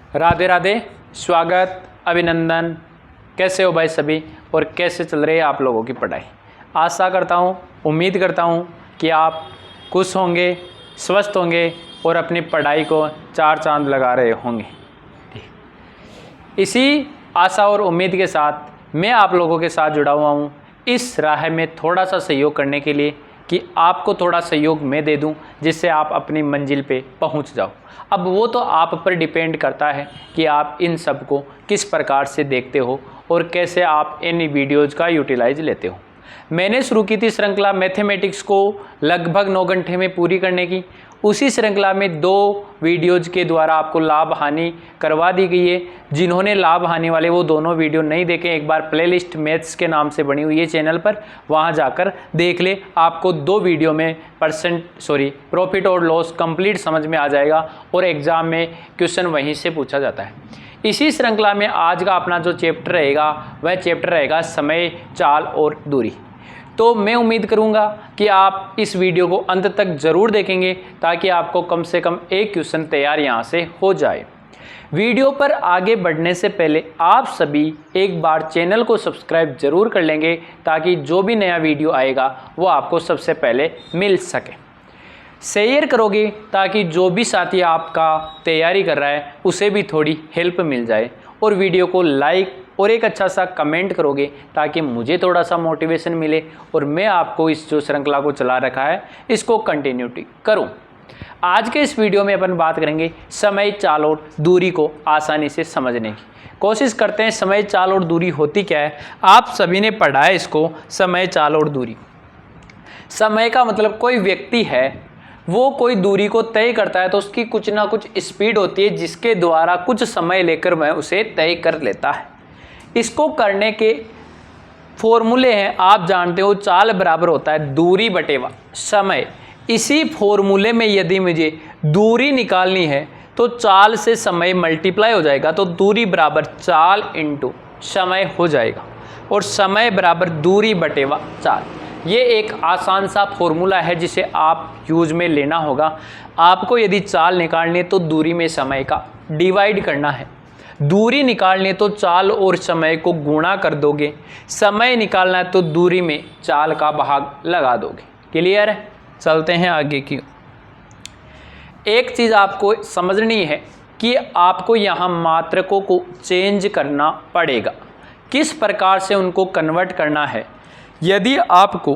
राधे राधे, स्वागत, अभिनंदन। कैसे हो भाई सभी और कैसे चल रही है आप लोगों की पढ़ाई। आशा करता हूँ, उम्मीद करता हूँ कि आप खुश होंगे, स्वस्थ होंगे और अपनी पढ़ाई को चार चांद लगा रहे होंगे। इसी आशा और उम्मीद के साथ मैं आप लोगों के साथ जुड़ा हुआ हूँ इस राह में थोड़ा सा सहयोग करने के लिए कि आपको थोड़ा सहयोग मैं दे दूं जिससे आप अपनी मंजिल पे पहुंच जाओ। अब वो तो आप पर डिपेंड करता है कि आप इन सब को किस प्रकार से देखते हो और कैसे आप इन वीडियोज़ का यूटिलाइज लेते हो। मैंने शुरू की थी श्रृंखला मैथमेटिक्स को लगभग 9 घंटे में पूरी करने की। उसी श्रृंखला में 2 वीडियोज़ के द्वारा आपको लाभ हानि करवा दी गई है। जिन्होंने लाभ हानि वाले वो दोनों वीडियो नहीं देखे, एक बार प्लेलिस्ट मैथ्स के नाम से बनी हुई है चैनल पर, वहां जाकर देख ले। आपको 2 वीडियो में प्रॉफिट और लॉस कंप्लीट समझ में आ जाएगा और एग्ज़ाम में क्वेश्चन वहीं से पूछा जाता है। इसी श्रृंखला में आज का अपना जो चैप्टर रहेगा वह चैप्टर रहेगा समय, चाल और दूरी। तो मैं उम्मीद करूंगा कि आप इस वीडियो को अंत तक ज़रूर देखेंगे ताकि आपको कम से कम एक क्वेश्चन तैयार यहाँ से हो जाए। वीडियो पर आगे बढ़ने से पहले आप सभी एक बार चैनल को सब्सक्राइब जरूर कर लेंगे ताकि जो भी नया वीडियो आएगा वो आपको सबसे पहले मिल सके। शेयर करोगे ताकि जो भी साथी आपका तैयारी कर रहा है उसे भी थोड़ी हेल्प मिल जाए, और वीडियो को लाइक और एक अच्छा सा कमेंट करोगे ताकि मुझे थोड़ा सा मोटिवेशन मिले और मैं आपको इस जो श्रृंखला को चला रखा है इसको कंटिन्यूटी करूं। आज के इस वीडियो में अपन बात करेंगे समय, चाल और दूरी को आसानी से समझने की कोशिश करते हैं। समय, चाल और दूरी होती क्या है, आप सभी ने पढ़ा है इसको। समय, चाल और दूरी, समय का मतलब कोई व्यक्ति है वो कोई दूरी को तय करता है तो उसकी कुछ ना कुछ स्पीड होती है जिसके द्वारा कुछ समय लेकर वह उसे तय कर लेता है। इसको करने के फॉर्मूले हैं, आप जानते हो। चाल बराबर होता है दूरी बटेवा समय। इसी फॉर्मूले में यदि मुझे दूरी निकालनी है तो चाल से समय मल्टीप्लाई हो जाएगा, तो दूरी बराबर चाल इंटू समय हो जाएगा और समय बराबर दूरी बटेवा चाल। ये एक आसान सा फॉर्मूला है जिसे आप यूज में लेना होगा। आपको यदि चाल निकालनी है तो दूरी में समय का डिवाइड करना है, दूरी निकालनी है तो चाल और समय को गुणा कर दोगे, समय निकालना है तो दूरी में चाल का भाग लगा दोगे। क्लियर है? चलते हैं आगे की। एक चीज़ आपको समझनी है कि आपको यहाँ मात्रकों को चेंज करना पड़ेगा। किस प्रकार से उनको कन्वर्ट करना है, यदि आपको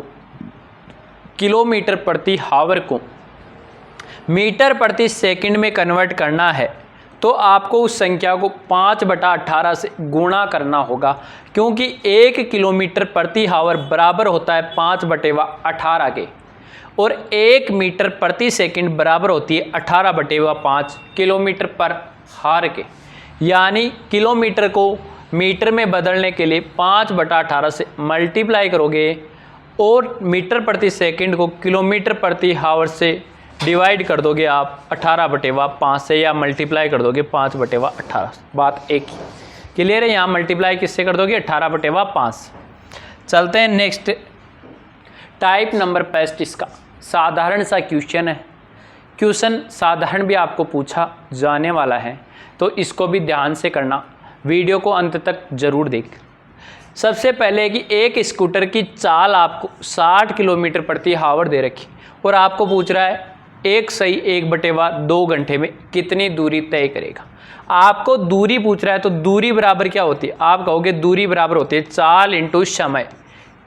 किलोमीटर प्रति हावर को मीटर प्रति सेकंड में कन्वर्ट करना है तो आपको उस संख्या को 5/18 से गुणा करना होगा, क्योंकि 1 किलोमीटर प्रति हावर बराबर होता है 5/18 के, और 1 मीटर प्रति सेकंड बराबर होती है 18/5 किलोमीटर पर हावर के। यानी किलोमीटर को मीटर में बदलने के लिए 5/18 से मल्टीप्लाई करोगे और मीटर प्रति सेकंड को किलोमीटर प्रति हावर से डिवाइड कर दोगे आप 18/5 से, या मल्टीप्लाई कर दोगे 5/18। बात एक ही। क्लियर है? यहाँ मल्टीप्लाई किससे कर दोगे? 18/5। चलते हैं नेक्स्ट। टाइप नंबर 35 का साधारण सा क्वेश्चन है। क्वेश्चन साधारण भी आपको पूछा जाने वाला है तो इसको भी ध्यान से करना, वीडियो को अंत तक जरूर देख। सबसे पहले कि एक स्कूटर की चाल आपको 60 किलोमीटर प्रति हावर दे रखी और आपको पूछ रहा है 1/2 घंटे में कितनी दूरी तय करेगा। आपको दूरी पूछ रहा है तो दूरी बराबर क्या होती है? आप कहोगे दूरी बराबर होती है चाल इंटू समय।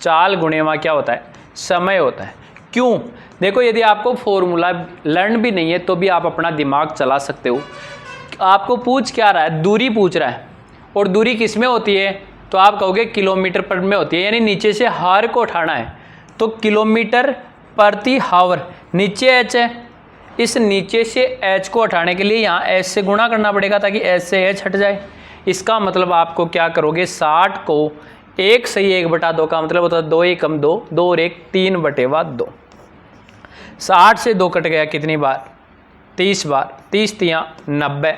चाल गुणे वहाँ क्या होता है? समय होता है। क्यों? देखो, यदि आपको फॉर्मूला लर्न भी नहीं है तो भी आप अपना दिमाग चला सकते हो। आपको पूछ क्या रहा है? दूरी पूछ रहा है, और दूरी किस में होती है? तो आप कहोगे किलोमीटर पर में होती है, यानी नीचे से हावर को उठाना है तो किलोमीटर प्रति हावर। नीचे एच है, इस नीचे से एच को हटाने के लिए यहाँ एच से गुणा करना पड़ेगा ताकि एच से एच हट जाए। इसका मतलब आपको क्या करोगे? 60 को 1/1/2 का मतलब होता है 2 1 2, 2 और 1 3/2। 60 से 2 कट गया कितनी बार? 30 बार। 30 3 90।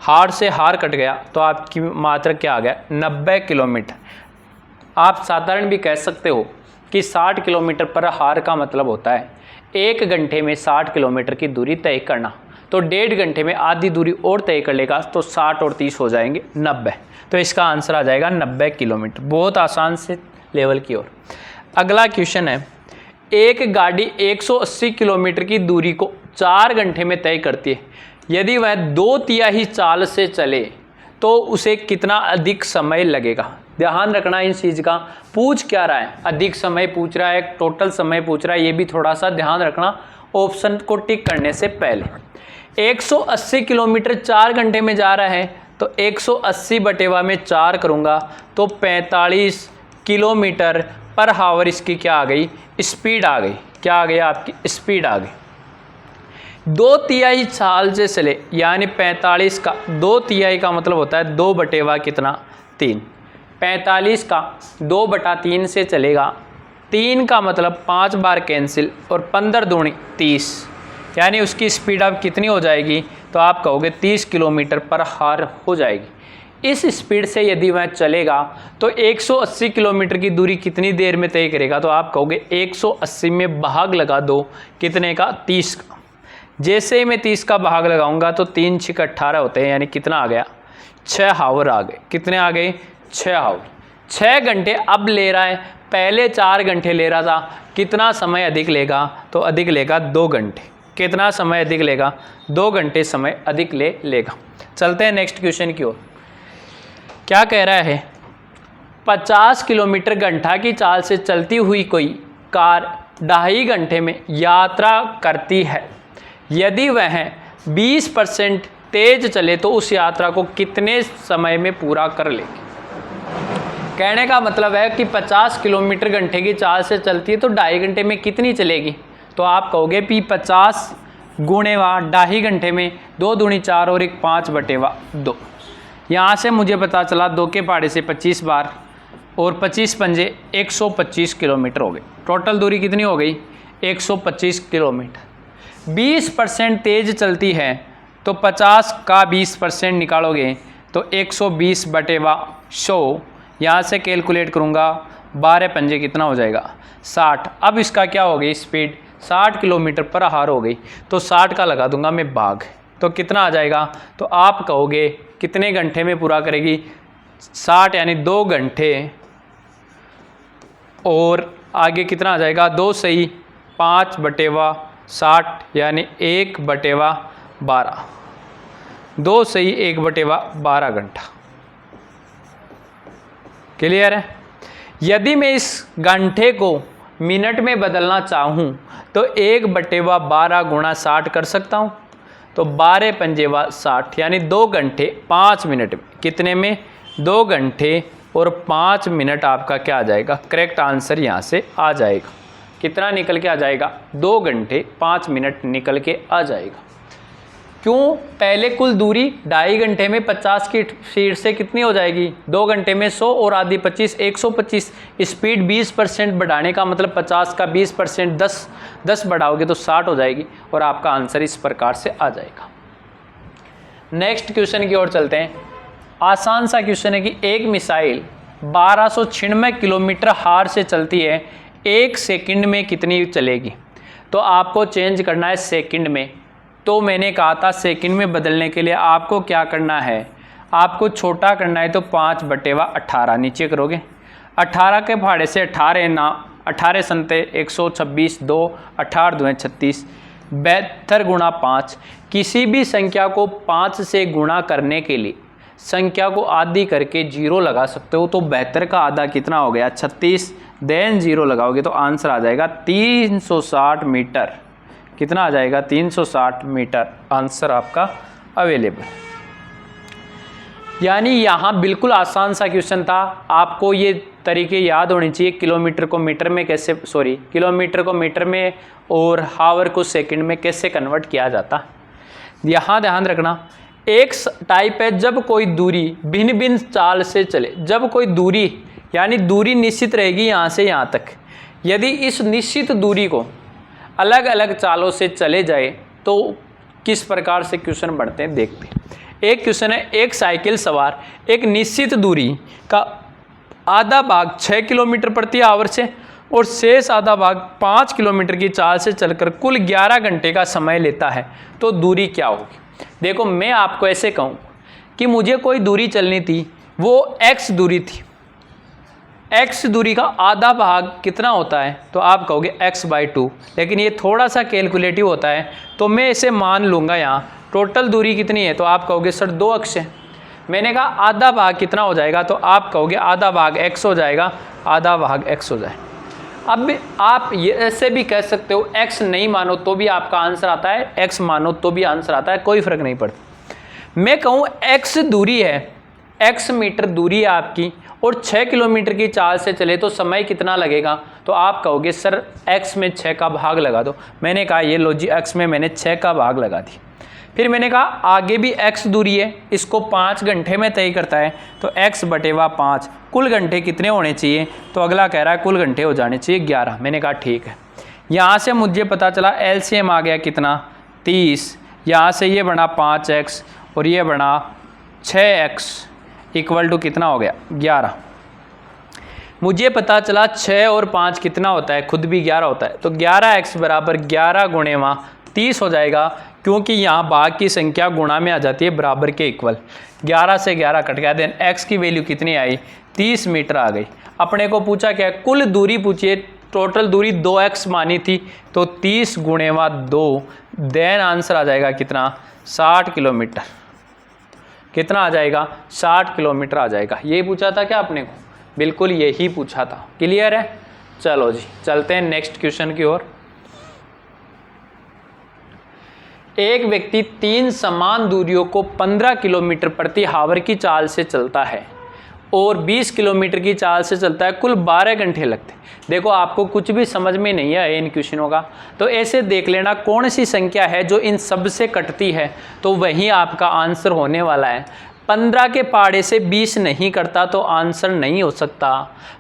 हार से हार कट गया तो आपकी मात्रा क्या आ गया? 90 किलोमीटर। आप साधारण भी कह सकते हो कि 60 किलोमीटर पर हार का मतलब होता है 1 घंटे में 60 किलोमीटर की दूरी तय करना। तो 1.5 घंटे में आधी दूरी और तय कर लेगा, तो 60 और 30 हो जाएंगे 90। तो इसका आंसर आ जाएगा 90 किलोमीटर। बहुत आसान से लेवल की ओर। अगला क्वेश्चन है, एक गाड़ी 180 किलोमीटर की दूरी को 4 घंटे में तय करती है। यदि वह 2/3 चाल से चले तो उसे कितना अधिक समय लगेगा। ध्यान रखना इन चीज़ का, पूछ क्या रहा है, अधिक समय पूछ रहा है, टोटल समय पूछ रहा है, ये भी थोड़ा सा ध्यान रखना ऑप्शन को टिक करने से पहले। 180 किलोमीटर 4 घंटे में जा रहा है, तो 180 बटेवा में 4 करूँगा तो 45 किलोमीटर पर हावर इसकी क्या आ गई, स्पीड आ गई। क्या आ गई आपकी, स्पीड आ गई। 2/3 चाल से चले, यानी 45 का 2/3 का मतलब होता है 2 बटेवा कितना, 3। 45 का 2/3 से चलेगा, 3 का मतलब 5 बार कैंसिल और 15 दूनी 30, यानी उसकी स्पीड अब कितनी हो जाएगी, तो आप कहोगे 30 किलोमीटर पर हावर हो जाएगी। इस स्पीड से यदि वह चलेगा तो 180 किलोमीटर की दूरी कितनी देर में तय करेगा, तो आप कहोगे 180 में भाग लगा दो, कितने का, 30 का। जैसे ही मैं 30 का भाग लगाऊंगा तो 3 × 6 18 होते हैं, यानी कितना आ गया, 6 हावर आ गए। कितने आ गए, 6 हावर। 6 घंटे अब ले रहा है, पहले 4 घंटे ले रहा था। कितना समय अधिक लेगा, तो अधिक लेगा 2 घंटे। कितना समय अधिक लेगा, 2 घंटे समय अधिक लेगा। चलते हैं नेक्स्ट क्वेश्चन की ओर। क्या कह रहा है, 50 किलोमीटर घंटा की चाल से चलती हुई कोई कार 2.5 घंटे में यात्रा करती है। यदि वह 20% तेज चले तो उस यात्रा को कितने समय में पूरा कर लेगी। कहने का मतलब है कि 50 किलोमीटर घंटे की चाल से चलती है तो 2.5 घंटे में कितनी चलेगी, तो आप कहोगे कि 50 गुणे 2.5 घंटे में 2 दूनी 4 और 1 5 बटेवा 2। यहाँ से मुझे पता चला 2 के पहाड़े से 25 बार और 25 पंजे 125 किलोमीटर हो गए। टोटल दूरी कितनी हो गई, 125 किलोमीटर। 20% तेज चलती है तो 50 का 20% निकालोगे तो 120 बटेवा 100, यहाँ से कैलकुलेट करूँगा 12 पंजे कितना हो जाएगा, 60। अब इसका क्या हो गई, स्पीड 60 किलोमीटर पर हावर हो गई, तो 60 का लगा दूंगा मैं भाग, तो कितना आ जाएगा, तो आप कहोगे कितने घंटे में पूरा करेगी, 60 यानी 2 घंटे और आगे कितना आ जाएगा, 2 सही 5 बटेवा 60 यानी 1/12, 2 सही 1/12 घंटा। क्लियर है। यदि मैं इस घंटे को मिनट में बदलना चाहूँ तो 1/12 गुणा 60 कर सकता हूँ, तो 12 पंजेवा 60 यानी 2 घंटे 5 मिनट में, कितने में, 2 घंटे और 5 मिनट आपका क्या आ जाएगा, करेक्ट आंसर यहाँ से आ जाएगा। कितना निकल के आ जाएगा, 2 घंटे 5 मिनट निकल के आ जाएगा। क्यों, पहले कुल दूरी 2.5 घंटे में 50 की स्पीड से कितनी हो जाएगी, 2 घंटे में 100 और आधी 25 125। स्पीड 20% बढ़ाने का मतलब 50 का 20% 10 बढ़ाओगे तो 60 हो जाएगी और आपका आंसर इस प्रकार से आ जाएगा। नेक्स्ट क्वेश्चन की ओर चलते हैं। आसान सा क्वेश्चन है कि एक मिसाइल 1296 किलोमीटर हार से चलती है, 1 सेकंड में कितनी चलेगी। तो आपको चेंज करना है सेकंड में, तो मैंने कहा था सेकंड में बदलने के लिए आपको क्या करना है, आपको छोटा करना है, तो 5/18 नीचे करोगे। 18 के पहाड़े से 18 ना 18 संते 126, 2 18 2 36, 72 गुणा 5। किसी भी संख्या को 5 से गुणा करने के लिए संख्या को आधी करके 0 लगा सकते हो, तो 72 का आधा कितना हो गया, 36, देन 0 लगाओगे तो आंसर आ जाएगा 360 मीटर। कितना आ जाएगा, 360 मीटर आंसर आपका अवेलेबल। यानी यहाँ बिल्कुल आसान सा क्वेश्चन था, आपको ये तरीके याद होने चाहिए। किलोमीटर को मीटर में कैसे, किलोमीटर को मीटर में और हावर को सेकंड में कैसे कन्वर्ट किया जाता, यहाँ ध्यान रखना। एक टाइप है जब कोई दूरी भिन्न भिन्न चाल से चले, जब कोई दूरी यानी दूरी निश्चित रहेगी यहाँ से यहाँ तक, यदि इस निश्चित दूरी को अलग अलग चालों से चले जाए तो किस प्रकार से क्वेश्चन बढ़ते हैं देखते हैं। एक क्वेश्चन है, एक साइकिल सवार एक निश्चित दूरी का आधा भाग 6 किलोमीटर प्रति आवर से और शेष आधा भाग 5 किलोमीटर की चाल से चलकर कुल 11 घंटे का समय लेता है तो दूरी क्या होगी। देखो मैं आपको ऐसे कहूँ कि मुझे कोई दूरी चलनी थी, वो x दूरी थी, x दूरी का आधा भाग कितना होता है तो आप कहोगे x/2, लेकिन ये थोड़ा सा कैलकुलेटिव होता है तो मैं इसे मान लूँगा यहाँ टोटल दूरी कितनी है तो आप कहोगे सर 2 अक्ष है। मैंने कहा आधा भाग कितना हो जाएगा तो आप कहोगे आधा भाग x हो जाएगा, आधा भाग x हो जाए। अब आप ये ऐसे भी कह सकते हो x नहीं मानो तो भी आपका आंसर आता है, x मानो तो भी आंसर आता है, कोई फर्क नहीं पड़ता। मैं कहूँ x दूरी है, x मीटर दूरी है आपकी और 6 किलोमीटर की चाल से चले तो समय कितना लगेगा तो आप कहोगे सर x में 6 का भाग लगा दो। मैंने कहा ये लो जी x में मैंने 6 का भाग लगा दी। फिर मैंने कहा आगे भी x दूरी है, इसको 5 घंटे में तय करता है तो x/5 कुल घंटे कितने होने चाहिए तो अगला कह रहा है कुल घंटे हो जाने चाहिए 11। मैंने कहा ठीक है। यहाँ से मुझे पता चला LCM आ गया कितना 30, यहाँ से ये बना 5x और ये बना 6x इक्वल टू कितना हो गया 11। मुझे पता चला 6 और 5 कितना होता है, खुद भी 11 होता है तो 11x बराबर 11 गुणे 30 हो जाएगा, क्योंकि यहाँ भाग की संख्या गुणा में आ जाती है बराबर के इक्वल। 11 से 11 कट गया, देन x की वैल्यू कितनी आई 30 मीटर आ गई। अपने को पूछा क्या कुल दूरी पूछिए, टोटल दूरी 2x मानी थी तो 30 गुणे 2, देन आंसर आ जाएगा कितना 60 किलोमीटर। कितना आ जाएगा 60 किलोमीटर आ जाएगा। यही पूछा था क्या आपने को, बिल्कुल यही पूछा था। क्लियर है, चलो जी चलते हैं नेक्स्ट क्वेश्चन की ओर। एक व्यक्ति 3 समान दूरियों को 15 किलोमीटर प्रति हावर की चाल से चलता है और 20 किलोमीटर की चाल से चलता है, कुल 12 घंटे लगते हैं। देखो आपको कुछ भी समझ में नहीं आया इन क्वेश्चनों का तो ऐसे देख लेना कौन सी संख्या है जो इन सब से कटती है तो वही आपका आंसर होने वाला है। 15 के पाड़े से 20 नहीं कटता तो आंसर नहीं हो सकता।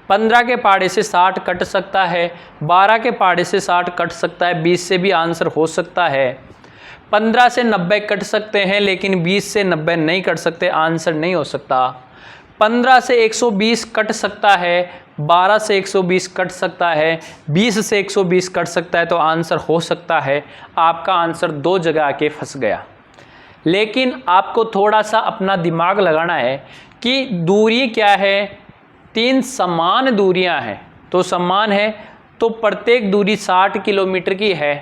15 के पाड़े से 60 कट सकता है, 12 के पाड़े से 60 कट सकता है, 20 से भी आंसर हो सकता है। 15 से 90 कट सकते हैं लेकिन 20 से 90 नहीं कट सकते, आंसर नहीं हो सकता। 15 से 120 कट सकता है, 12 से 120 कट सकता है, 20 से 120 कट सकता है तो आंसर हो सकता है। आपका आंसर 2 जगह आके फंस गया। लेकिन आपको थोड़ा सा अपना दिमाग लगाना है कि दूरी क्या है, 3 समान दूरियां हैं तो समान है तो प्रत्येक दूरी 60 किलोमीटर की है।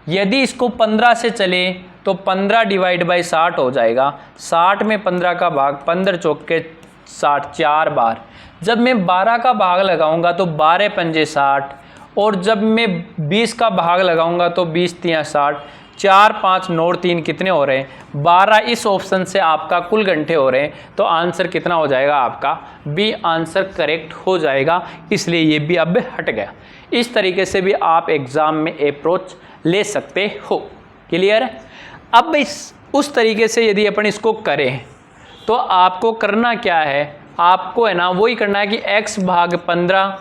यदि इसको 15 से चले तो 15 डिवाइड बाई 60 हो जाएगा। 60 में 15 का भाग 15 चौके 60 4 बार। जब मैं 12 का भाग लगाऊंगा तो 12 पंजे 60 और जब मैं 20 का भाग लगाऊंगा तो 20 तियां 60, 4 5 9 3 कितने हो रहे हैं 12। इस ऑप्शन से आपका कुल घंटे हो रहे हैं तो आंसर कितना हो जाएगा आपका बी आंसर करेक्ट हो जाएगा। इसलिए ये भी अब हट गया। इस तरीके से भी आप एग्ज़ाम में अप्रोच ले सकते हो। क्लियर है। अब उस तरीके से यदि अपन इसको करें तो आपको करना क्या है, आपको है ना वही करना है कि x भाग 15,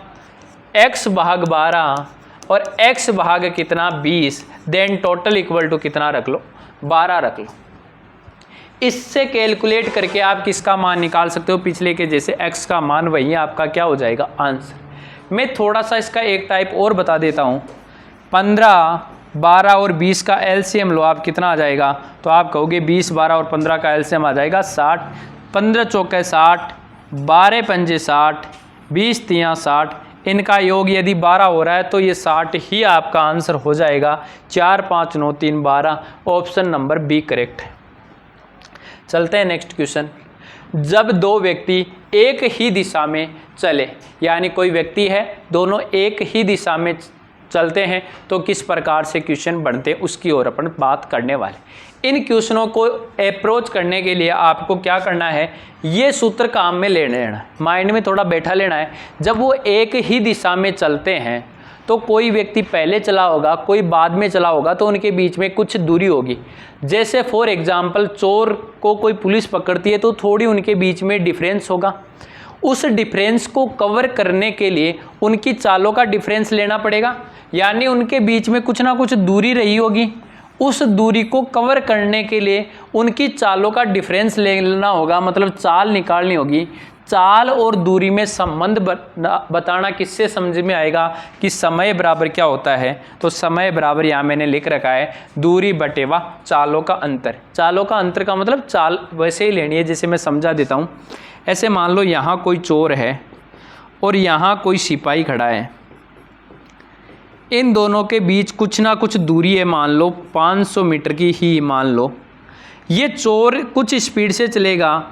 x भाग 12 और x भाग कितना 20, देन टोटल इक्वल टू कितना रख लो 12 रख लो। इससे कैलकुलेट करके आप किसका मान निकाल सकते हो, पिछले के जैसे x का मान, वही आपका क्या हो जाएगा आंसर। मैं थोड़ा सा इसका एक टाइप और बता देता हूँ। 15, 12 और 20 का एलसीएम लो आप, कितना आ जाएगा तो आप कहोगे 20, 12 और 15 का एलसीएम आ जाएगा 60। 15 चौके 60, 12 पंजे 60, 20 तियां 60, इनका योग यदि 12 हो रहा है तो ये 60 ही आपका आंसर हो जाएगा। 4 5 9 3 12, ऑप्शन नंबर बी करेक्ट है। चलते हैं नेक्स्ट क्वेश्चन। जब 2 व्यक्ति एक ही दिशा में चले, यानी कोई व्यक्ति है दोनों एक ही दिशा में चलते हैं तो किस प्रकार से क्वेश्चन बनते हैं उसकी ओर अपन बात करने वाले। इन क्वेश्चनों को अप्रोच करने के लिए आपको क्या करना है, ये सूत्र काम में ले लेना है, माइंड में थोड़ा बैठा लेना है। जब वो एक ही दिशा में चलते हैं तो कोई व्यक्ति पहले चला होगा, कोई बाद में चला होगा, तो उनके बीच में कुछ दूरी होगी। जैसे फॉर एग्जाम्पल चोर को कोई पुलिस पकड़ती है तो थोड़ी उनके बीच में डिफरेंस होगा। उस डिफरेंस को कवर करने के लिए उनकी चालों का डिफरेंस लेना पड़ेगा, यानी उनके बीच में कुछ ना कुछ दूरी रही होगी। उस दूरी को कवर करने के लिए उनकी चालों का डिफरेंस लेना होगा, मतलब चाल निकालनी होगी। चाल और दूरी में संबंध बताना किससे समझ में आएगा कि समय बराबर क्या होता है। तो समय बराबर यहाँ मैंने लिख रखा है दूरी बटेवा चालों का अंतर। चालों का अंतर का मतलब चाल वैसे ही लेनी है जैसे मैं समझा देता हूँ। ऐसे मान लो यहाँ कोई चोर है और यहाँ कोई सिपाही खड़ा है, इन दोनों के बीच कुछ ना कुछ दूरी है, मान लो 500 मीटर की ही मान लो। ये चोर कुछ स्पीड से चलेगा,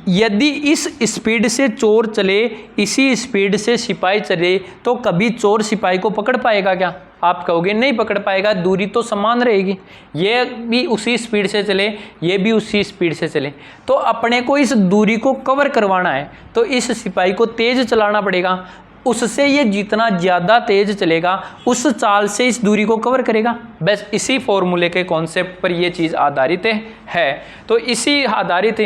यदि इस स्पीड से चोर चले, इसी स्पीड से सिपाही चले, तो कभी चोर सिपाही को पकड़ पाएगा क्या? आप कहोगे नहीं पकड़ पाएगा, दूरी तो समान रहेगी। ये भी उसी स्पीड से चले, ये भी उसी स्पीड से चले, तो अपने को इस दूरी को कवर करवाना है तो इस सिपाही को तेज चलाना पड़ेगा। उससे ये जितना ज़्यादा तेज चलेगा उस चाल से इस दूरी को कवर करेगा। बस इसी फॉर्मूले के कॉन्सेप्ट पर ये चीज़ आधारित है। तो इसी आधारित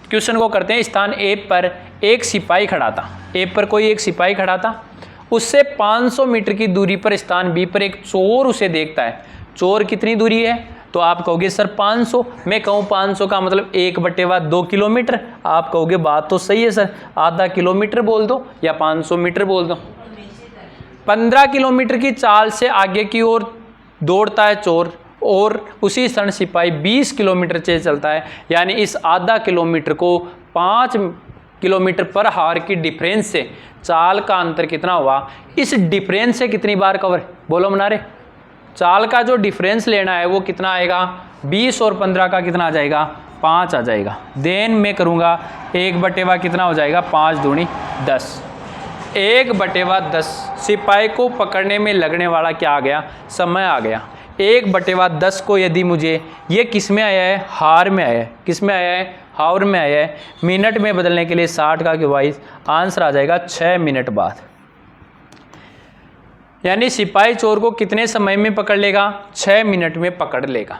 क्वेश्चन को करते हैं। स्थान ए पर एक सिपाही खड़ा था, ए पर कोई एक सिपाही खड़ा था, उससे 500 मीटर की दूरी पर स्थान बी पर एक चोर उसे देखता है। चोर कितनी दूरी है? तो आप कहोगे सर 500। मैं कहूँ 500 का मतलब 1/2 किलोमीटर। आप कहोगे बात तो सही है सर, आधा किलोमीटर बोल दो या 500 मीटर बोल दो। 15 किलोमीटर की चाल से आगे की ओर दौड़ता है चोर और उसी क्षण सिपाही 20 किलोमीटर से चलता है, यानी इस आधा किलोमीटर को 5 किलोमीटर पर हावर की डिफरेंस से चाल का अंतर कितना हुआ? इस डिफरेंस से कितनी बार कवर? बोलो मनारे, चाल का जो डिफरेंस लेना है वो कितना आएगा? 20 और 15 का कितना आ जाएगा? 5 आ जाएगा। देन मैं करूँगा 1/, कितना हो जाएगा? 5 दूनी 10। 1/10 सिपाही को पकड़ने में लगने वाला क्या आ गया? समय आ गया। 1/10 को यदि मुझे, ये किस में आया है? हार में आया है। किस में आया है? हावर में आया है। मिनट में बदलने के लिए 60 का वाइज आंसर आ जाएगा 6 मिनट बाद। यानी सिपाही चोर को कितने समय में पकड़ लेगा? 6 मिनट में पकड़ लेगा।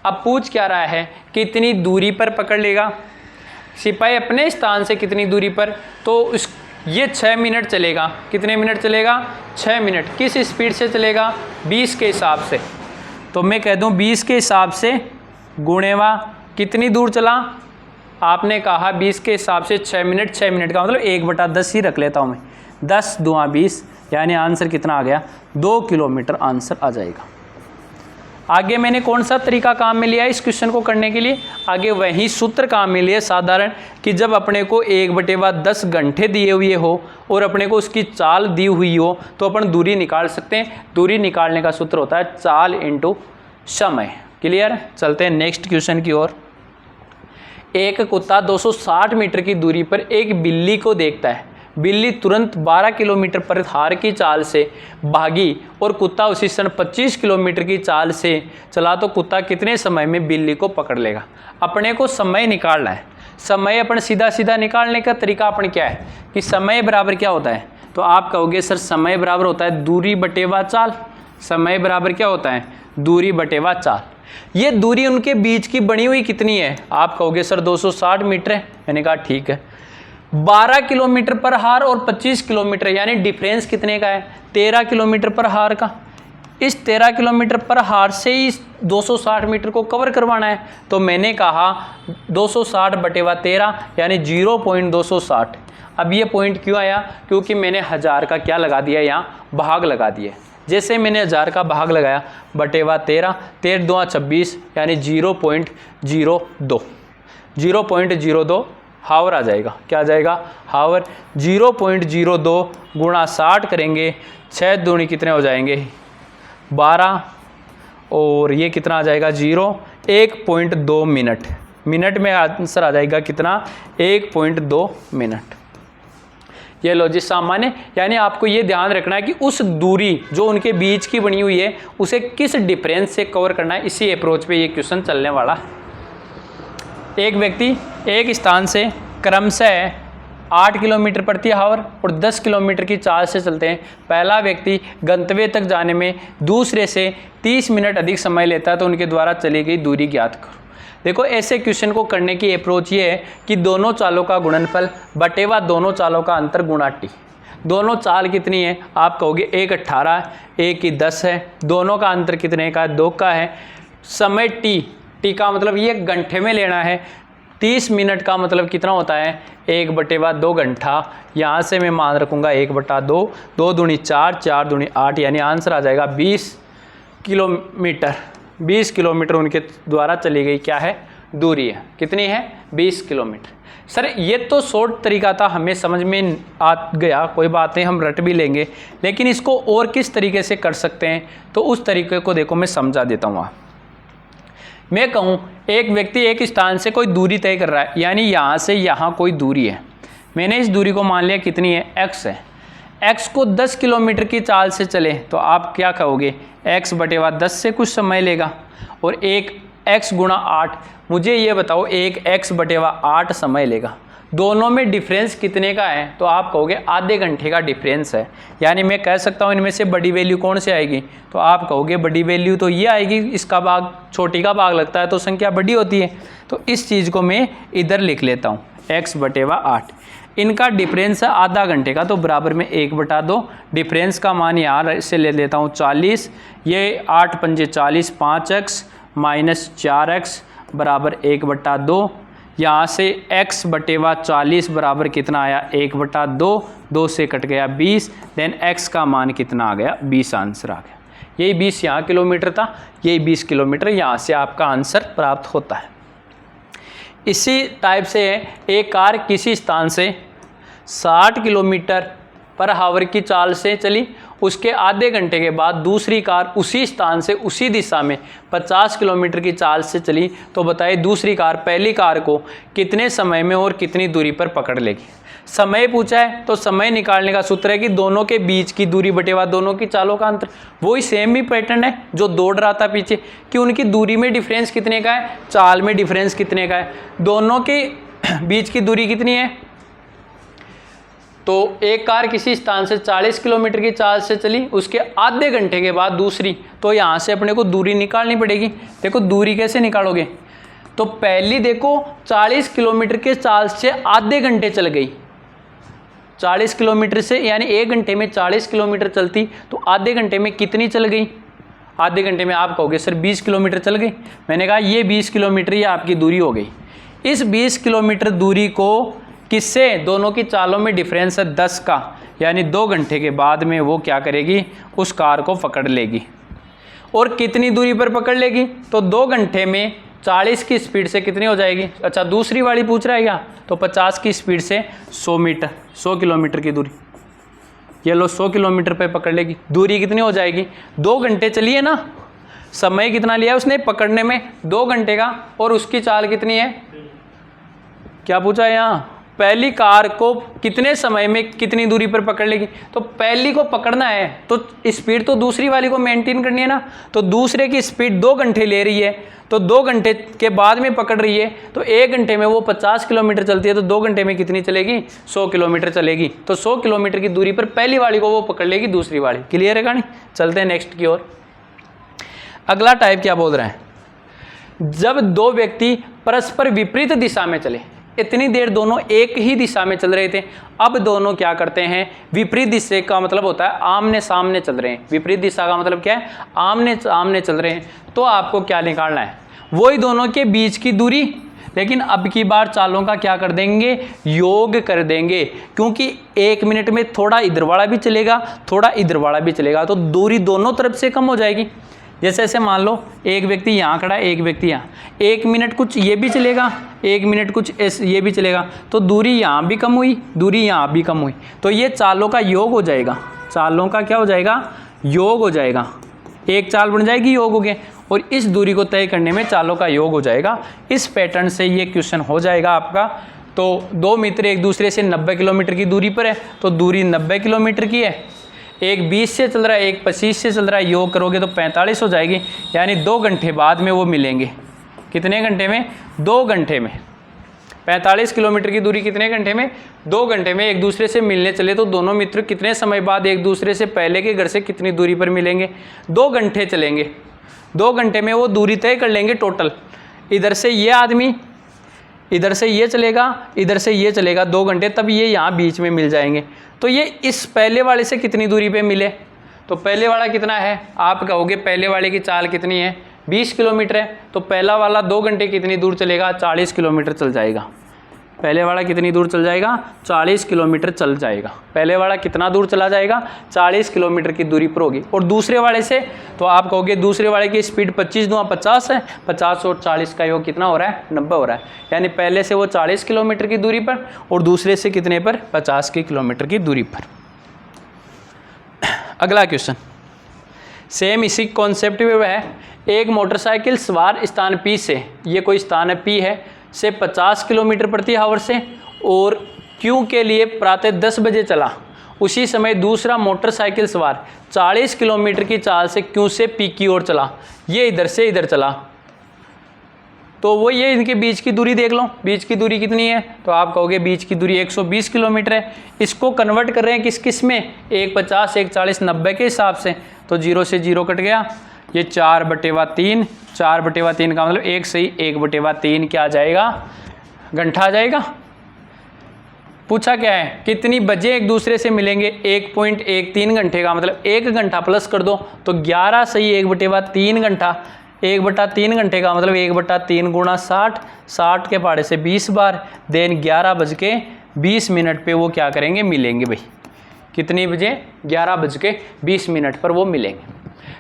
अब पूछ क्या रहा है? कितनी दूरी पर पकड़ लेगा? सिपाही अपने स्थान से कितनी दूरी पर? तो ये 6 मिनट चलेगा। कितने मिनट चलेगा? 6 मिनट। किस स्पीड से चलेगा? 20 के हिसाब से। तो मैं कह दूं 20 के हिसाब से गुणेवा कितनी दूर चला? आपने कहा 20 के हिसाब से 6 मिनट, 6 मिनट का मतलब 1/10 ही रख लेता हूं मैं। 10 दूना 20, यानी आंसर कितना आ गया? 2 किलोमीटर आंसर आ जाएगा। आगे मैंने कौन सा तरीका काम में लिया इस क्वेश्चन को करने के लिए? आगे वही सूत्र काम में लिए साधारण, कि जब अपने को 1/10 घंटे दिए हुए हो और अपने को उसकी चाल दी हुई हो तो अपन दूरी निकाल सकते हैं। दूरी निकालने का सूत्र होता है चाल इंटू समय। क्लियर? चलते हैं नेक्स्ट क्वेश्चन की ओर। एक कुत्ता 260 मीटर की दूरी पर एक बिल्ली को देखता है। बिल्ली तुरंत 12 किलोमीटर पर हार की चाल से भागी और कुत्ता उसी क्षण 25 किलोमीटर की चाल से चला, तो कुत्ता कितने समय में बिल्ली को पकड़ लेगा? अपने को समय निकालना है। समय अपन सीधा सीधा निकालने का तरीका अपन क्या है कि समय बराबर क्या होता है? तो आप कहोगे सर समय बराबर होता है दूरी बटेवा चाल। समय बराबर क्या होता है? दूरी बटेवा चाल। ये दूरी उनके बीच की बनी हुई कितनी है? आप कहोगे सर 260 मीटर है। मैंने कहा ठीक है। 12 किलोमीटर पर हार और 25 किलोमीटर, यानी डिफरेंस कितने का है? 13 किलोमीटर पर हार का। इस 13 किलोमीटर पर हार से ही 260 मीटर को कवर करवाना है। तो मैंने कहा 260/13 यानी 0.260। अब ये पॉइंट क्यों आया? क्योंकि मैंने 1000 का क्या लगा दिया? यहाँ भाग लगा दिया। जैसे मैंने 1000 का भाग लगाया बटेवा 13, 13 दूना 26 यानी 0.02। 0.02 हावर आ जाएगा। क्या आ जाएगा? हावर। 0.02 गुणा 60 करेंगे, 6 दूनी कितने हो जाएंगे? 12 और ये कितना आ जाएगा? 1.2 मिनट। मिनट में आंसर आ जाएगा कितना? 1.2 मिनट। ये लो जी सामान्य, यानी आपको ये ध्यान रखना है कि उस दूरी जो उनके बीच की बनी हुई है उसे किस डिफरेंस से कवर करना है। इसी अप्रोच पे ये क्वेश्चन चलने वाला है। एक व्यक्ति एक स्थान से क्रमशः 8 किलोमीटर प्रति हावर और 10 किलोमीटर की चाल से चलते हैं। पहला व्यक्ति गंतव्य तक जाने में दूसरे से 30 मिनट अधिक समय लेता है, तो उनके द्वारा चली गई दूरी ज्ञात करो। देखो ऐसे क्वेश्चन को करने की अप्रोच ये है कि दोनों चालों का गुणनफल बटेवा दोनों चालों का अंतर गुणा टी। दोनों चाल कितनी है? आप कहोगे एक 18 है, एक की 10 है। दोनों का अंतर कितने का है? 2 का है। समय टी, टी का मतलब ये घंटे में लेना है। 30 मिनट का मतलब कितना होता है 1/2 घंटा। यहाँ से मैं मान रखूँगा 1/2, 2 दूनी 4, 4 दूनी 8, यानी आंसर आ जाएगा 20 किलोमीटर। 20 किलोमीटर उनके द्वारा चली गई क्या है दूरी है, कितनी है 20 किलोमीटर। सर ये तो शॉर्ट तरीका था, हमें समझ में आ गया, कोई बात नहीं, हम रट भी लेंगे, लेकिन इसको और किस तरीके से कर सकते हैं तो उस तरीके को देखो मैं समझा देता हूँ। मैं कहूँ एक व्यक्ति एक स्थान से कोई दूरी तय कर रहा है, यानी यहाँ से यहाँ कोई दूरी है, मैंने इस दूरी को मान लिया कितनी है x है। x को 10 किलोमीटर की चाल से चले तो आप क्या कहोगे x/10 से कुछ समय लेगा, और एक x गुणा 8, मुझे ये बताओ एक x/8 समय लेगा। दोनों में डिफरेंस कितने का है तो आप कहोगे आधे घंटे का डिफरेंस है, यानी मैं कह सकता हूँ इनमें से बड़ी वैल्यू कौन सी आएगी, तो आप कहोगे बड़ी वैल्यू तो ये आएगी, इसका भाग छोटी का भाग लगता है तो संख्या बड़ी होती है। तो इस चीज़ को मैं इधर लिख लेता हूँ x/8, इनका डिफरेंस है आधा घंटे का, तो बराबर में 1/2, डिफरेंस का मान यहाँ से ले लेता हूँ 40, ये 8 पंजे 40, 5x माइनस 4x बराबर 1/2, यहाँ से x/40 बराबर कितना आया 1/2, 2 से कट गया 20, देन x का मान कितना आ गया 20 आंसर आ गया। यही 20 यहाँ किलोमीटर था, यही 20 किलोमीटर यहाँ से आपका आंसर प्राप्त होता है। इसी टाइप से एक कार किसी स्थान से 60 किलोमीटर पर आवर की चाल से चली, उसके आधे घंटे के बाद दूसरी कार उसी स्थान से उसी दिशा में 50 किलोमीटर की चाल से चली, तो बताइए दूसरी कार पहली कार को कितने समय में और कितनी दूरी पर पकड़ लेगी। समय पूछा है तो समय निकालने का सूत्र है कि दोनों के बीच की दूरी बटेवा दोनों की चालों का अंतर, वही सेम ही पैटर्न है जो दौड़ रहा था पीछे, कि उनकी दूरी में डिफरेंस कितने का है, चाल में डिफरेंस कितने का है, दोनों के बीच की दूरी कितनी है। तो एक कार किसी स्थान से 40 किलोमीटर की चाल से चली, उसके आधे घंटे के बाद दूसरी, तो यहाँ से अपने को दूरी निकालनी पड़ेगी। देखो दूरी कैसे निकालोगे, तो पहली देखो 40 किलोमीटर के चाल से आधे घंटे चल गई, 40 किलोमीटर से यानी 1 घंटे में 40 किलोमीटर चलती, तो आधे घंटे में कितनी चल गई, आधे घंटे में आप कहोगे सर 20 किलोमीटर चल गई। मैंने कहा ये 20 किलोमीटर ये आपकी दूरी हो गई। इस 20 किलोमीटर दूरी को किससे, दोनों की चालों में डिफरेंस है 10 का, यानी 2 घंटे के बाद में वो क्या करेगी, उस कार को पकड़ लेगी। और कितनी दूरी पर पकड़ लेगी, तो 2 घंटे में 40 की स्पीड से कितनी हो जाएगी, अच्छा दूसरी वाली पूछ रहा है क्या, तो 50 की स्पीड से 100 किलोमीटर की दूरी, ये लो 100 किलोमीटर पे पकड़ लेगी। दूरी कितनी हो जाएगी, 2 घंटे चली है ना, समय कितना लिया उसने पकड़ने में 2 घंटे का, और उसकी चाल कितनी है, क्या पूछा है यहाँ, पहली कार को कितने समय में कितनी दूरी पर पकड़ लेगी, तो पहली को पकड़ना है तो स्पीड तो दूसरी वाली को मेंटेन करनी है ना, तो दूसरे की स्पीड 2 घंटे ले रही है, तो 2 घंटे के बाद में पकड़ रही है, तो 1 घंटे में वो 50 किलोमीटर चलती है, तो 2 घंटे में कितनी चलेगी 100 किलोमीटर चलेगी, तो 100 किलोमीटर की दूरी पर पहली वाली को वो पकड़ लेगी दूसरी वाली। क्लियर है कहानी, चलते हैं नेक्स्ट की ओर। अगला टाइप क्या बोल रहे हैं, जब 2 व्यक्ति परस्पर विपरीत दिशा में चले, इतनी देर दोनों एक ही दिशा में चल रहे थे, अब दोनों क्या करते हैं, विपरीत दिशा का मतलब होता है आमने सामने चल रहे हैं, विपरीत दिशा का मतलब क्या है, आमने सामने चल रहे हैं, तो आपको क्या निकालना है, वही दोनों के बीच की दूरी, लेकिन अब की बार चालों का क्या कर देंगे, योग कर देंगे, क्योंकि 1 मिनट में थोड़ा इधर वाला भी चलेगा थोड़ा इधर वाला भी चलेगा, तो दूरी दोनों तरफ से कम हो जाएगी। जैसे ऐसे मान लो एक व्यक्ति यहाँ खड़ा है, एक व्यक्ति यहाँ, 1 मिनट कुछ ये भी चलेगा, 1 मिनट कुछ ये भी चलेगा, तो दूरी यहाँ भी कम हुई, दूरी यहाँ भी कम हुई, तो ये चालों का योग हो जाएगा, चालों का क्या हो जाएगा, योग हो जाएगा, एक चाल बन जाएगी योग हो गए, और इस दूरी को तय करने में चालों का योग हो जाएगा। इस पैटर्न से ये क्वेश्चन हो जाएगा आपका। तो 2 मित्र एक दूसरे से 90 किलोमीटर की दूरी पर है, तो दूरी 90 किलोमीटर की है, एक 20 से चल रहा है एक 25 से चल रहा है, योग करोगे तो 45 हो जाएगी, यानी 2 घंटे बाद में वो मिलेंगे। कितने घंटे में, 2 घंटे में। 45 किलोमीटर की दूरी कितने घंटे में, 2 घंटे में एक दूसरे से मिलने चले, तो दोनों मित्र कितने समय बाद एक दूसरे से पहले के घर से कितनी दूरी पर मिलेंगे, 2 घंटे चलेंगे। 2 घंटे में वो दूरी तय कर लेंगे टोटल, इधर से ये आदमी इधर से ये चलेगा, इधर से ये चलेगा 2 घंटे, तब ये यहाँ बीच में मिल जाएंगे। तो ये इस पहले वाले से कितनी दूरी पे मिले, तो पहले वाला कितना है, आप कहोगे पहले वाले की चाल कितनी है 20 किलोमीटर है, तो पहला वाला 2 घंटे कितनी दूर चलेगा? 40 किलोमीटर चल जाएगा। पहले वाला कितनी दूर चल जाएगा? 40 किलोमीटर चल जाएगा। पहले वाला कितना दूर चला जाएगा? 40 किलोमीटर की दूरी पर होगी। और दूसरे वाले से तो आप कहोगे दूसरे वाले की स्पीड 25 दूना 50 है, 50 और 40 का योग कितना हो रहा है? 90 हो रहा है। यानी पहले से वो 40 किलोमीटर की दूरी पर और दूसरे से कितने पर? 50 किलोमीटर की दूरी पर। अगला क्वेश्चन सेम इसी कॉन्सेप्ट में है। एक मोटरसाइकिल सवार स्थान P से, ये कोई स्थान है P है, से 50 किलोमीटर प्रति आवर से और Q के लिए प्रातः 10 बजे चला। उसी समय दूसरा मोटरसाइकिल सवार 40 किलोमीटर की चाल से Q से P की ओर चला। ये इधर से इधर चला, तो वो ये इनके बीच की दूरी देख लो, बीच की दूरी कितनी है? तो आप कहोगे बीच की दूरी 120 किलोमीटर है। इसको कन्वर्ट कर रहे हैं किस किस में? 1 50 1 40 90 के हिसाब से। तो 0 से 0 कट गया, ये 4/3, 4/3 का मतलब 1 सही 1/3 क्या आ जाएगा? घंटा आ जाएगा। पूछा क्या है? कितनी बजे एक दूसरे से मिलेंगे? 1.13 घंटे का मतलब 1 घंटा प्लस कर दो तो 11 सही 1/3 घंटा। 1/3 घंटे का मतलब 1/3 गुणा 60, 60 के पहाड़े से 20 बार, देन 11:20 पे वो क्या करेंगे? मिलेंगे भाई। कितनी बजे? 11:20 पर वो मिलेंगे।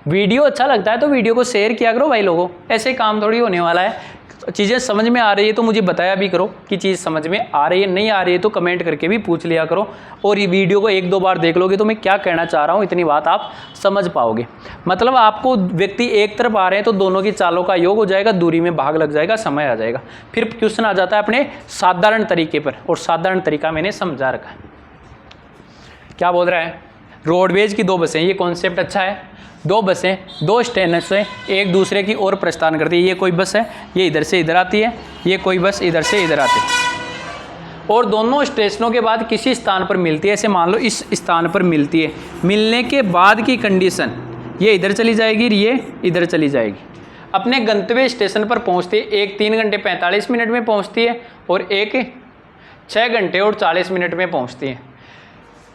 वीडियो अच्छा लगता है तो वीडियो को शेयर किया करो भाई लोगों, ऐसे काम थोड़ी होने वाला है। चीज़ें समझ में आ रही है तो मुझे बताया भी करो कि चीज़ समझ में आ रही है, नहीं आ रही है तो कमेंट करके भी पूछ लिया करो। और ये वीडियो को 1-2 बार देख लोगे तो मैं क्या कहना चाह रहा हूँ इतनी बात आप समझ पाओगे। मतलब आपको व्यक्ति एक तरफ आ रहे हैं तो दोनों की चालों का योग हो जाएगा, दूरी में भाग लग जाएगा, समय आ जाएगा। फिर क्वेश्चन आ जाता है अपने साधारण तरीके पर, और साधारण तरीका मैंने समझा रखा है। क्या बोल रहा है? रोडवेज की 2 बसें, ये कॉन्सेप्ट अच्छा है। 2 बसें 2 स्टेशन से एक दूसरे की ओर प्रस्थान करती है। ये कोई बस है, ये इधर से इधर आती है, ये कोई बस इधर से इधर आती है, और दोनों स्टेशनों के बाद किसी स्थान पर मिलती है। ऐसे मान लो इस स्थान पर मिलती है। मिलने के बाद की कंडीशन, ये इधर चली जाएगी, ये इधर चली जाएगी। अपने गंतव्य स्टेशन पर पहुँचती है, एक 3 घंटे 45 मिनट में पहुँचती है और एक 6 घंटे और 40 मिनट में पहुँचती है।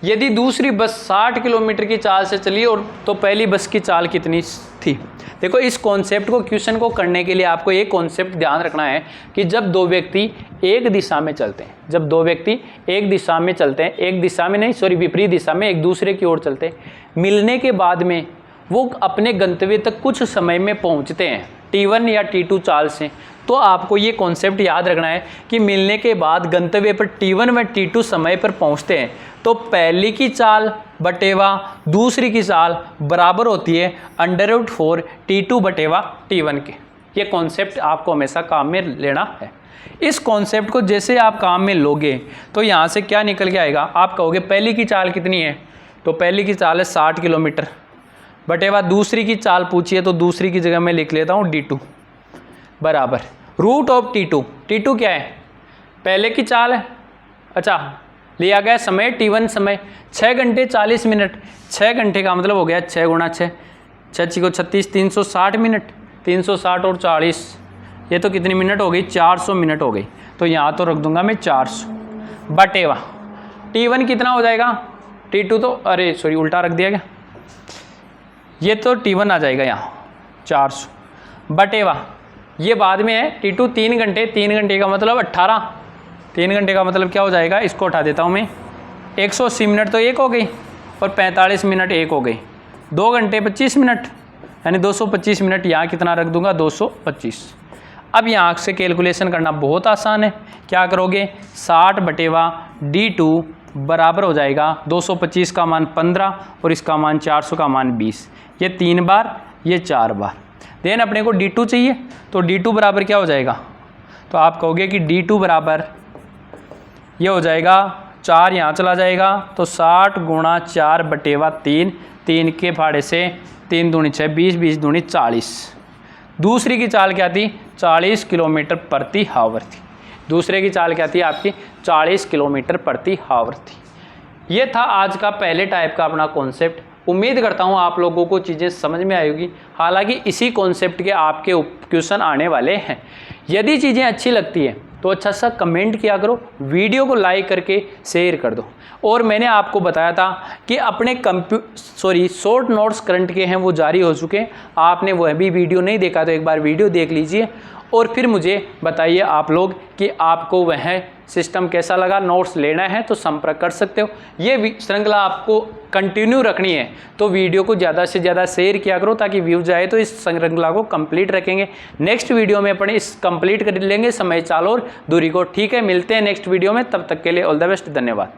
यदि दूसरी बस 60 किलोमीटर की चाल से चली और तो पहली बस की चाल कितनी थी? देखो इस कॉन्सेप्ट को, क्वेश्चन को करने के लिए आपको एक कॉन्सेप्ट ध्यान रखना है कि जब 2 व्यक्ति एक दिशा में चलते हैं, जब 2 व्यक्ति एक दिशा में चलते हैं, एक दिशा में नहीं सॉरी विपरीत दिशा में एक दूसरे की ओर चलते हैं, मिलने के बाद में वो अपने गंतव्य तक कुछ समय में पहुंचते हैं T1 या T2 चाल से, तो आपको ये कॉन्सेप्ट याद रखना है कि मिलने के बाद गंतव्य पर T1 व T2 समय पर पहुंचते हैं तो पहली की चाल बटेवा दूसरी की चाल बराबर होती है √4 T2 बटेवा T1 के। ये कॉन्सेप्ट आपको हमेशा काम में लेना है। इस कॉन्सेप्ट को जैसे आप काम में लोगे तो यहाँ से क्या निकल के आएगा? आप कहोगे पहली की चाल कितनी है? तो पहली की चाल है 60 किलोमीटर बटेवा दूसरी की चाल पूछिए तो दूसरी की जगह मैं लिख लेता हूँ D2 बराबर √T2। T2 क्या है? पहले की चाल है। अच्छा, लिया गया समय T1 समय 6 घंटे 40 मिनट। 6 घंटे का मतलब हो गया 6 गुणा 6, 6 को 36, 360 मिनट। 360 और 40, ये तो कितनी मिनट हो गई? 400 मिनट हो गई। तो यहाँ तो रख दूंगा मैं 400 बटेवा T1 कितना हो जाएगा? T2 तो अरे सॉरी उल्टा रख दिया क्या? ये तो T1 आ जाएगा यहाँ 400 बटेवा, ये बाद में है T2 3 घंटे। 3 घंटे का मतलब 18, 3 घंटे का मतलब क्या हो जाएगा? इसको उठा देता हूँ मैं, 180 मिनट तो एक हो गई और 45 मिनट एक हो गई, 2 घंटे 25 मिनट यानी 225 मिनट। यहाँ कितना रख दूंगा? 225। अब यहाँ से कैलकुलेशन करना बहुत आसान है। क्या करोगे? 60 बटेवा D2 बराबर हो जाएगा 225 का मान 15 और इसका मान 400 का मान 20। ये 3 बार, ये 4 बार। देन अपने को D2 चाहिए तो D2 बराबर क्या हो जाएगा? तो आप कहोगे कि D2 बराबर ये हो जाएगा 4, यहाँ चला जाएगा तो 60 गुणा 4 बटेवा 3, 3 के फाड़े से 3 दूनी 6, 20, 20 दूनी 40। दूसरी की चाल क्या थी? 40 किलोमीटर प्रति आवर थी। दूसरे की चाल क्या थी आपकी? 40 किलोमीटर प्रति आवर थी। ये था आज का पहले टाइप का अपना कॉन्सेप्ट। उम्मीद करता हूँ आप लोगों को चीज़ें समझ में आई होगी। हालांकि इसी कॉन्सेप्ट के आपके क्वेश्चन आने वाले हैं। यदि चीज़ें अच्छी लगती है तो अच्छा सा कमेंट किया करो, वीडियो को लाइक करके शेयर कर दो। और मैंने आपको बताया था कि अपने शॉर्ट नोट्स करंट के हैं वो जारी हो चुके हैं, आपने वह भी वीडियो नहीं देखा तो एक बार वीडियो देख लीजिए और फिर मुझे बताइए आप लोग कि आपको वह सिस्टम कैसा लगा। नोट्स लेना है तो संपर्क कर सकते हो। ये श्रृंखला आपको कंटिन्यू रखनी है तो वीडियो को ज़्यादा से ज़्यादा शेयर किया करो ताकि व्यूज आए तो इस श्रृंखला को कंप्लीट रखेंगे। नेक्स्ट वीडियो में अपन इस कंप्लीट कर लेंगे समय, चाल और दूरी को। ठीक है, मिलते हैं नेक्स्ट वीडियो में, तब तक के लिए ऑल द बेस्ट, धन्यवाद।